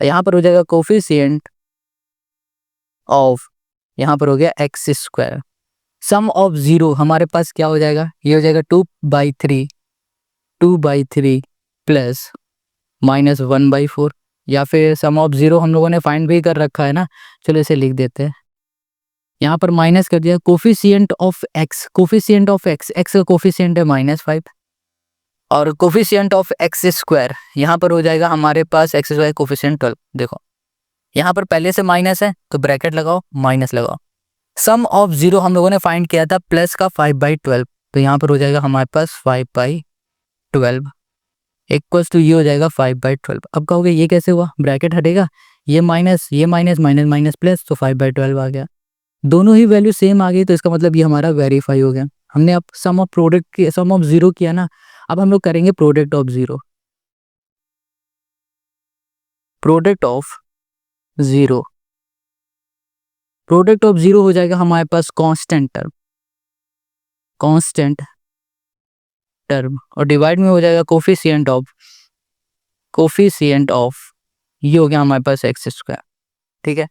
यहाँ पर हो जाएगा कोफिशिएंट ऑफ, यहाँ पर हो गया x²। सम ऑफ जीरो हमारे पास क्या हो जाएगा, ये हो जाएगा 2/3 प्लस -1/4, या फिर सम ऑफ जीरो हम लोगों ने फाइंड भी कर रखा है ना, चलो इसे लिख देते हैं। यहाँ पर माइनस कर दिया, coefficient of x, coefficient of x, x का कोफिशिएंट है -5, और कोफिशिएंट ऑफ x², यहाँ पर हो जाएगा हमारे पास x² कोफिशिएंट 12। देखो यहाँ पर पहले से माइनस है तो ब्रैकेट लगाओ, माइनस लगाओ। सम ऑफ जीरो हम लोगों ने फाइंड किया था प्लस का 5/12, तो यहाँ पर हो जाएगा हमारे पास 5/12 इक्वल्स टू ये हो जाएगा 5/12। अब कहोगे ये कैसे हुआ, ब्रैकेट हटेगा, ये माइनस माइनस माइनस प्लस, तो 5/12 आ गया। दोनों ही वैल्यू सेम आ गई, तो इसका मतलब ये हमारा वेरीफाई हो गया। हमने अब सम ऑफ जीरो किया ना, अब हम लोग करेंगे product of zero. Product of 0, product of 0 हो जाएगा हमारे पास कांस्टेंट टर्म और डिवाइड में हो जाएगा कोफिशिएंट ऑफ ये हो गया हमारे पास एक्स स्क्वायर। ठीक है,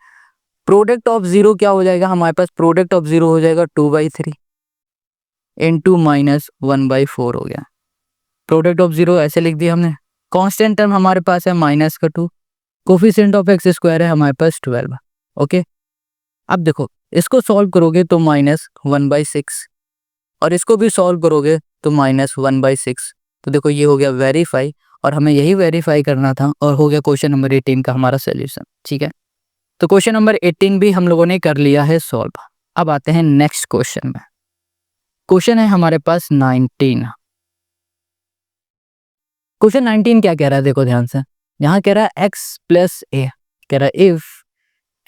प्रोडक्ट ऑफ 0 क्या हो जाएगा हमारे पास, प्रोडक्ट ऑफ 0 हो जाएगा 2/3 इंटू माइनस 1/4 हो गया। प्रोडक्ट ऑफ 0 ऐसे लिख दिया हमने। कांस्टेंट टर्म हमारे पास है -2, कोफिशिएंट ऑफ एक्स स्क्वायर है हमारे पास 12। ओके, अब देखो इसको सॉल्व करोगे तो -1/6 और इसको भी सॉल्व करोगे तो -1/6। तो देखो ये हो गया वेरीफाई और हमें यही वेरीफाई करना था और हो गया क्वेश्चन नंबर 18 का हमारा सोल्यूशन। ठीक है, तो क्वेश्चन नंबर 18 भी हम लोगों ने कर लिया है सॉल्व। अब आते हैं नेक्स्ट क्वेश्चन में। क्वेश्चन है हमारे पास 19। क्वेश्चन 19 क्या कह रहा है, देखो ध्यान से। यहाँ कह रहा है x + a, कह रहा है if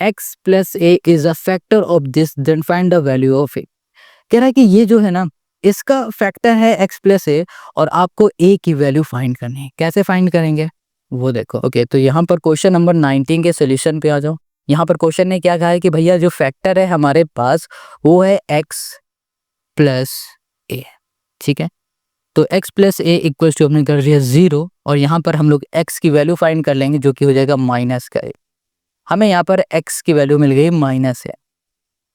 x + a is a factor of this then find the value of a। कह रहा है कि ये जो है ना इसका फैक्टर है x + a और आपको a की वैल्यू फाइंड करनी है। कैसे फाइंड करेंगे वो देखो। ओके, तो यहाँ पर क्वेश्चन नंबर 19 के सोल्यूशन पे आ जाओ। यहाँ पर क्वेश्चन ने क्या कहा है कि भैया जो फैक्टर है हमारे पास वो है x + a। ठीक है, तो x + a इक्वल टू हमने कर दिया 0 और यहाँ पर हम लोग x की वैल्यू फाइंड कर लेंगे जो कि हो जाएगा -a। हमें यहाँ पर x की वैल्यू मिल गई -a।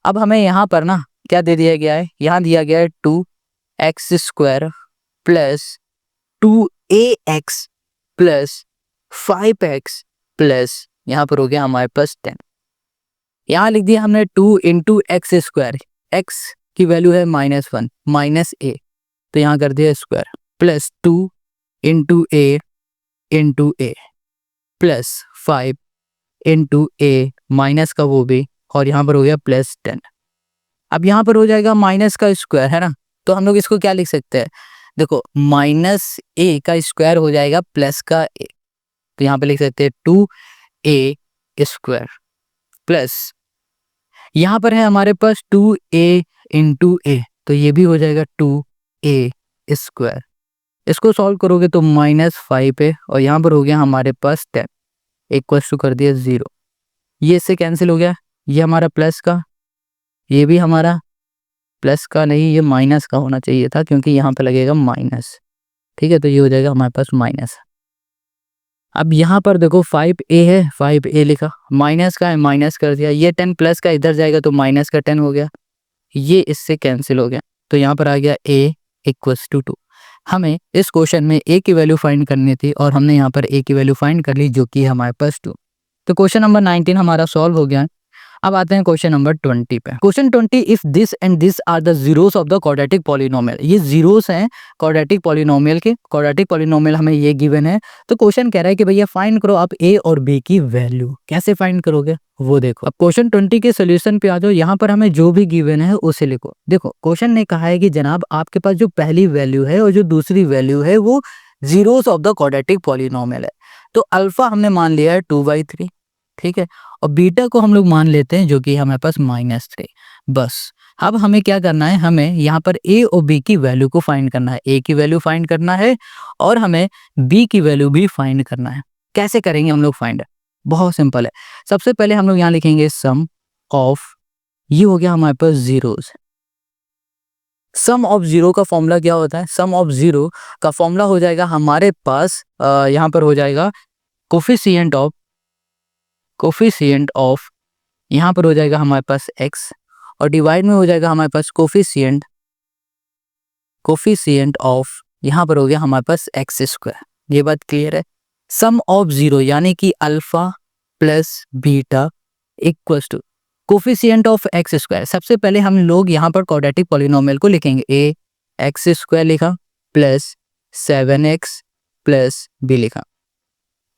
अब हमें यहाँ पर ना क्या दे दिया गया है, यहाँ दिया गया है 2x² + 2ax + 5x प्लस यहाँ पर हो गया हमारे पास 10। यहाँ लिख दिया हमने 2 × x², x की वैल्यू है -1 -a, तो यहाँ कर दिया square plus 2 × a plus 5 × a minus का वो भी और यहाँ पर हो गया +10। अब यहाँ पर हो जाएगा माइनस का स्क्वायर है ना, तो हम लोग इसको क्या लिख सकते हैं, देखो -a का स्क्वायर हो जाएगा प्लस का a, तो यहाँ पे लिख सकते हैं 2a² प्लस यहाँ पर है हमारे पास 2a × a, तो ये भी हो जाएगा 2a²। इसको सॉल्व करोगे तो -5 है और यहाँ पर हो गया हमारे पास 10 इक्वल टू कर दिया 0। ये इससे कैंसिल हो गया, ये हमारा प्लस का, ये भी हमारा प्लस का नहीं, ये माइनस का होना चाहिए था क्योंकि यहाँ पे लगेगा माइनस। ठीक है, तो ये हो जाएगा हमारे पास माइनस। अब यहाँ पर देखो 5a है, 5a लिखा, माइनस का है माइनस कर दिया, ये 10 प्लस का इधर जाएगा तो माइनस का 10 हो गया, ये इससे कैंसिल हो गया, तो यहाँ पर आ गया a = 2। हमें इस क्वेश्चन में a की वैल्यू फाइंड करनी थी और हमने यहाँ पर a की वैल्यू फाइंड कर ली जो कि हमारे पास 2। तो क्वेश्चन नंबर 19 हमारा सॉल्व हो गया है। अब आते हैं क्वेश्चन नंबर 20 पे। Question 20, if this and this are the zeros of the quadratic polynomial. ये जीरोस हैं क्वाड्रेटिक पॉलिनोमियल के, क्वाड्रेटिक पॉलिनोमियल हमें ये गिवन है। तो क्वेश्चन कह रहा है कि भैया फाइंड करो आप a और b की वैल्यू। कैसे फाइंड करोगे वो देखो। अब क्वेश्चन 20 के सोल्यूशन पे आ जाओ। यहाँ पर हमें जो भी गिवन है उसे लिखो। देखो क्वेश्चन ने कहा है कि जनाब आपके पास जो पहली वैल्यू है और जो दूसरी वैल्यू है वो zeros of the quadratic polynomial है। तो अल्फा हमने मान लिया है 2/3, ठीक है, और बीटा को हम लोग मान लेते हैं जो कि हमारे पास -3। बस अब हमें क्या करना है, हमें यहाँ पर a और b की वैल्यू को फाइंड करना है। a की वैल्यू फाइंड करना है और हमें b की वैल्यू भी फाइंड करना है। कैसे करेंगे हम लोग फाइंड, बहुत सिंपल है। सबसे पहले हम लोग यहाँ लिखेंगे सम ऑफ, ये हो गया हमारे पास जीरोस। सम ऑफ 0 का फॉर्मूला क्या होता है, सम ऑफ 0 का फॉर्मूला हो जाएगा हमारे पास यहाँ पर हो जाएगा कोफिशिएंट ऑफ यहाँ पर हो जाएगा हमारे पास x और डिवाइड में हो जाएगा हमारे पास कोफिशिएंट ऑफ यहाँ पर हो गया हमारे पास x²। ये बात क्लियर है। सम ऑफ 0 यानी कि alpha plus beta equal to coefficient of x²। सबसे पहले हम लोग यहाँ पर क्वाड्रेटिक पॉलिनोमियल को लिखेंगे। ax² लिखा प्लस 7x प्लस b लिखा।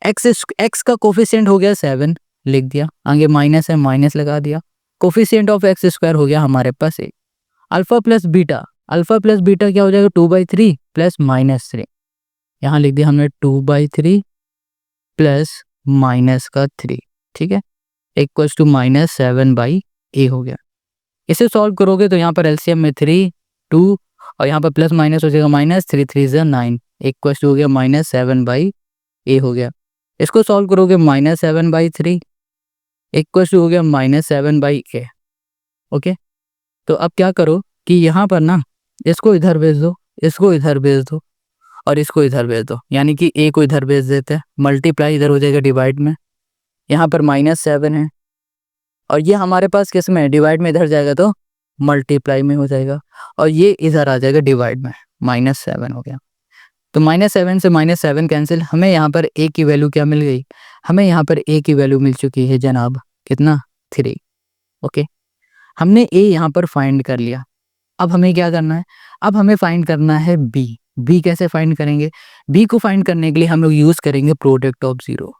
x का कोफिशिएंट हो गया 7 लिख दिया, आगे माइनस है माइनस लगा दिया। कोफिशिएंट ऑफ x² हो गया हमारे पास 1। अल्फा प्लस बीटा क्या हो जाएगा 2/3 प्लस -3, यहाँ लिख दिया हमने 2/3 प्लस -3, ठीक है, इक्वल्स टू -7/a हो गया। इसे सॉल्व करोगे तो यहाँ पर एलसीएम में 3 2 और यहाँ पर प्लस माइनस हो जाएगा -3 3 = 9 इक्वल्स टू हो गया -7/a हो गया। इसको सॉल्व करोगे -7/3 इक्वल टू हो गया -7/a। ओके, तो अब क्या करो कि यहाँ पर ना इसको इधर भेज दो, इसको इधर भेज दो और इसको इधर भेज दो, यानी कि a को इधर भेज देते हैं, मल्टीप्लाई इधर हो जाएगा डिवाइड में, यहाँ पर -7 है और ये हमारे पास किस में है, डिवाइड में, इधर जाएगा तो मल्टीप्लाई में हो जाएगा और ये इधर आ जाएगा डिवाइड में, -7 हो गया। तो -7 से -7 कैंसिल, हमें यहाँ पर a की वैल्यू क्या मिल गई, हमें यहाँ पर a की वैल्यू मिल चुकी है जनाब, कितना, 3। ओके, हमने a यहाँ पर फाइंड कर लिया। अब हमें क्या करना है, अब हमें फाइंड करना है b। b कैसे फाइंड करेंगे, b को फाइंड करने के लिए हम लोग यूज करेंगे product of zero.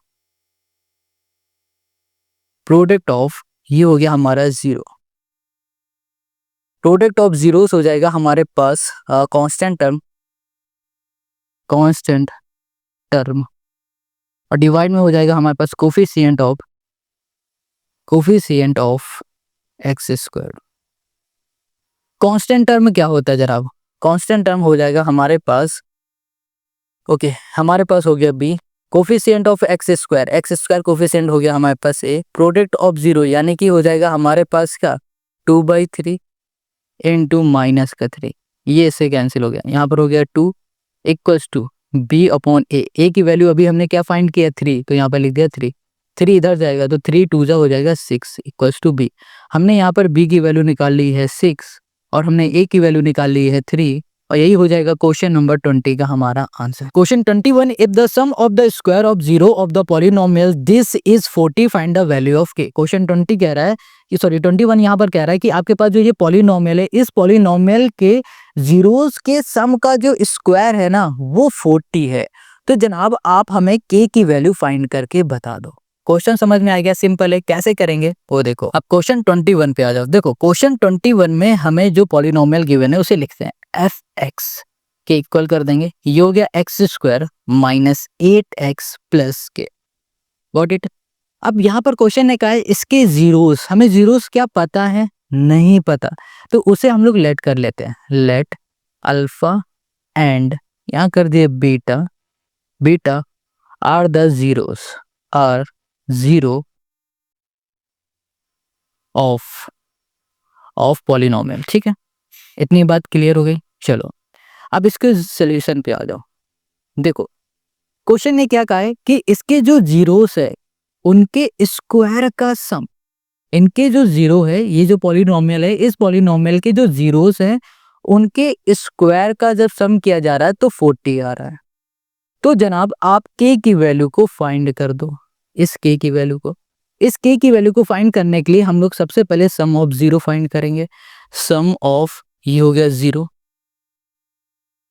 Product of, ये हो गया हमारा जीरो, प्रोडक्ट ऑफ जीरोस हो जाएगा हमारे पास कांस्टेंट टर्म और डिवाइड में हो जाएगा हमारे पास coefficient of x square. Constant term क्या होता है जनाब, कांस्टेंट टर्म हो जाएगा हमारे पास, ओके, हमारे पास हो गया b, coefficient of x square coefficient हो गया हमारे पास a, प्रोडक्ट ऑफ जीरो यानी कि हो जाएगा हमारे पास क्या, 2/3 इंटू -3, ये इससे कैंसिल हो गया, यहाँ पर हो गया 2 इक्वल्स टू b/a की वैल्यू अभी हमने क्या फाइंड किया, 3, तो यहाँ पर लिख दिया 3 इधर जाएगा तो 3 2 हो जाएगा 6 इक्वल्स टू b। हमने यहाँ पर b की वैल्यू निकाल ली है 6 और हमने a की वैल्यू निकाल ली है 3 और यही हो जाएगा क्वेश्चन नंबर 20 का हमारा answer. Question 21, if the sum of the square of zero of the polynomial this is 40 find the value of k। Question 20 कह रहा है कि 21 यहाँ पर कह रहा है कि आपके पास जो ये पॉलिनोमियल है, इस पॉलिनोमियल के जीरोस के सम का जो स्क्वायर है ना वो 40 है। तो जनाब आप हमें k की वैल्यू फाइंड करके बता दो। क्वेश्चन समझ में आ गया, सिंपल है, कैसे करेंगे वो देखो। अब क्वेश्चन 21 पे आ जाओ। देखो क्वेश्चन 21 में हमें जो पॉलिनोमियल गिवन है उसे लिखते हैं f(x) के इक्वल कर देंगे, ये हो गया x² minus 8x plus k। Got it. अब यहाँ पर क्वेश्चन ने कहा है इसके जीरोस, हमें जीरोस क्या पता है, नहीं पता, तो उसे हम लोग लेट कर लेते हैं, लेट अल्फा एंड यहाँ कर दिए beta are the zeros, are zero of polynomial. ठीक है, इतनी बात क्लियर हो गई। चलो अब इसके सॉल्यूशन पे आ जाओ। देखो क्वेश्चन ने क्या कहा है कि इसके जो जीरोस है उनके स्क्वायर का सम, इनके जो जीरो है, ये जो पॉलिनोमियल है, इस पॉलिनोमियल के जो जीरोस हैं उनके स्क्वायर का जब सम किया जा रहा है तो 40 आ रहा है। तो जनाब आप k की वैल्यू को फाइंड कर दो, इस k की वैल्यू को। इस k की वैल्यू को फाइंड करने के लिए हम लोग सबसे पहले सम ऑफ जीरो फाइंड करेंगे। सम ऑफ, ये हो गया जीरो,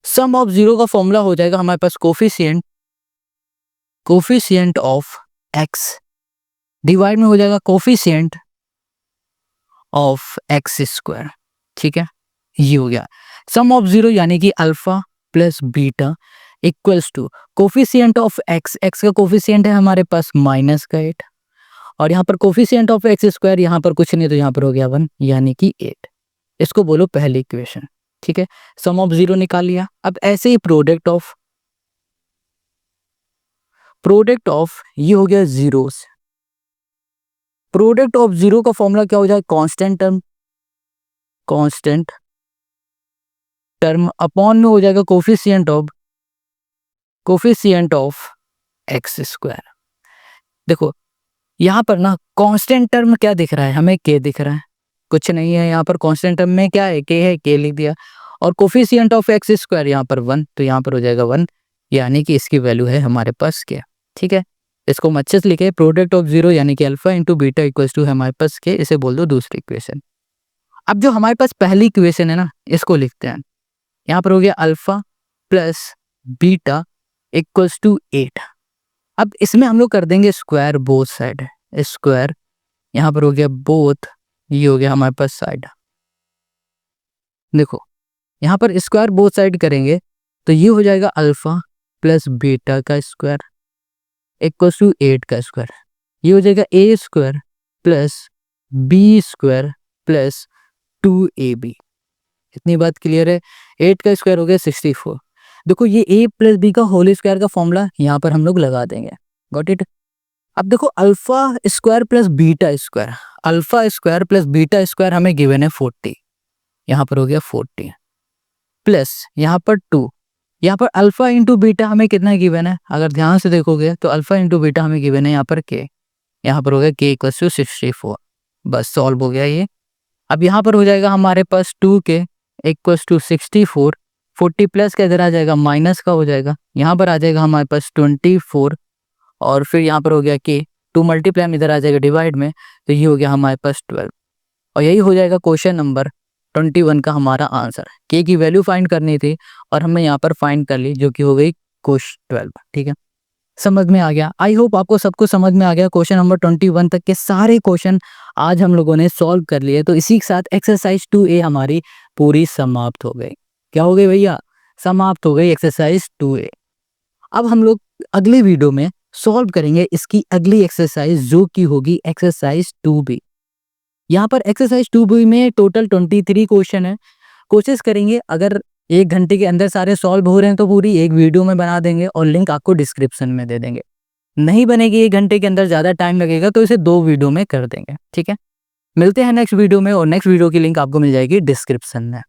सम ऑफ जीरो का फॉर्मूला हो जाएगा हमारे पास कोफिशिएंट ऑफ x डिवाइड में हो जाएगा कोफिशिएंट ऑफ एक्स स्क्वायर। ठीक है, ये हो गया सम ऑफ जीरो यानी कि alpha plus beta equals to coefficient of x, x का कोफिशिएंट है हमारे पास -8 और यहाँ पर कोफिशिएंट ऑफ एक्स स्क्वायर, यहाँ पर कुछ नहीं तो यहाँ पर हो गया 1 यानी कि 8। इसको बोलो पहली इक्वेशन। ठीक है, सम ऑफ जीरो निकाल लिया। अब ऐसे ही प्रोडक्ट ऑफ ये हो गया जीरोस, प्रोडक्ट ऑफ जीरो का फॉर्मूला क्या हो जाए, कांस्टेंट टर्म अपॉन में हो जाएगा कोफिशिएंट ऑफ एक्स स्क्वायर। देखो यहाँ पर ना कांस्टेंट टर्म क्या दिख रहा है, हमें k दिख रहा है, कुछ नहीं है यहाँ पर। कांस्टेंट टर्म में क्या है, k है, k लिख दिया और कोफिशिएंट ऑफ एक्स स्क्वायर यहाँ पर 1, तो यहाँ पर हो जाएगा 1 यानी कि इसकी वैल्यू है हमारे पास क्या। ठीक है, इसको हम अच्छे से लिखे, प्रोडक्ट ऑफ जीरो यानी कि alpha into beta equals to हमारे पास के, इसे बोल दो दूसरी इक्वेशन। अब जो हमारे पास पहली इक्वेशन है ना इसको लिखते हैं, यहाँ पर हो गया alpha plus beta equals to 8। अब इसमें हम लोग कर देंगे स्क्वायर बोथ साइड, स्क्वायर यहाँ पर हो गया बोथ, ये हो गया हमारे पास साइड। देखो यहाँ पर स्क्वायर बोथ साइड करेंगे तो ये हो जाएगा अल्फा प्लस बीटा का स्क्वायर इक्वल्स टू 8 का स्क्वायर, ये हो जाएगा a square plus b square plus 2ab। इतनी बात क्लियर है। 8 का स्क्वायर हो गया 64। देखो ये a प्लस b का होल स्क्वायर का फॉर्मूला यहाँ पर हम लोग लगा देंगे। Got it. अब देखो alpha square plus beta square, alpha square plus beta square हमें गिवन है 40, यहाँ पर हो गया 40 प्लस यहाँ पर 2, यहाँ पर अल्फा इंटू बीटा हमें कितना गिवन है, अगर ध्यान से देखोगे तो अल्फा इंटू बीटा हमें गिवन है यहाँ पर के, यहाँ पर हो गया के इक्वल टू 64, बस सॉल्व हो गया ये। अब यहाँ पर हो जाएगा हमारे पास 2 के इक्वल टू 64, 40 प्लस का इधर आ जाएगा माइनस का हो जाएगा, यहाँ पर आ जाएगा हमारे पास 24 और फिर यहाँ पर हो गया के 2 मल्टीप्लाई में इधर आ जाएगा डिवाइड में, तो ये हो गया हमारे पास 12 और यही हो जाएगा क्वेश्चन नंबर 21 का हमारा आंसर। के की वैल्यू फाइंड करनी थी और हमने यहाँ पर फाइंड कर ली जो कि हो गई क्वेश्चन 12। ठीक है, समझ में आ गया। आई होप आपको सब कुछ समझ में आ गया। क्वेश्चन नंबर 21 तक के सारे क्वेश्चन आज हम लोगों ने सॉल्व कर लिए। तो इसी के साथ एक्सरसाइज 2A हमारी पूरी समाप्त हो गई। क्या हो गई भैया? समाप्त हो गई एक्सरसाइज 2A। अब हम लोग अगले वीडियो में सॉल्व करेंगे इसकी अगली एक्सरसाइज जो कि होगी एक्सरसाइज 2B। यहाँ पर एक्सरसाइज 2B में टोटल 23 क्वेश्चन है। कोशिश करेंगे अगर 1 घंटे के अंदर सारे सॉल्व हो रहे हैं तो पूरी एक वीडियो में बना देंगे और लिंक आपको डिस्क्रिप्शन में दे देंगे। नहीं बनेगी 1 घंटे के अंदर, ज़्यादा टाइम लगेगा तो इसे 2 वीडियो में कर देंगे। ठीक है, मिलते हैं नेक्स्ट वीडियो में और नेक्स्ट वीडियो की लिंक आपको मिल जाएगी डिस्क्रिप्शन में।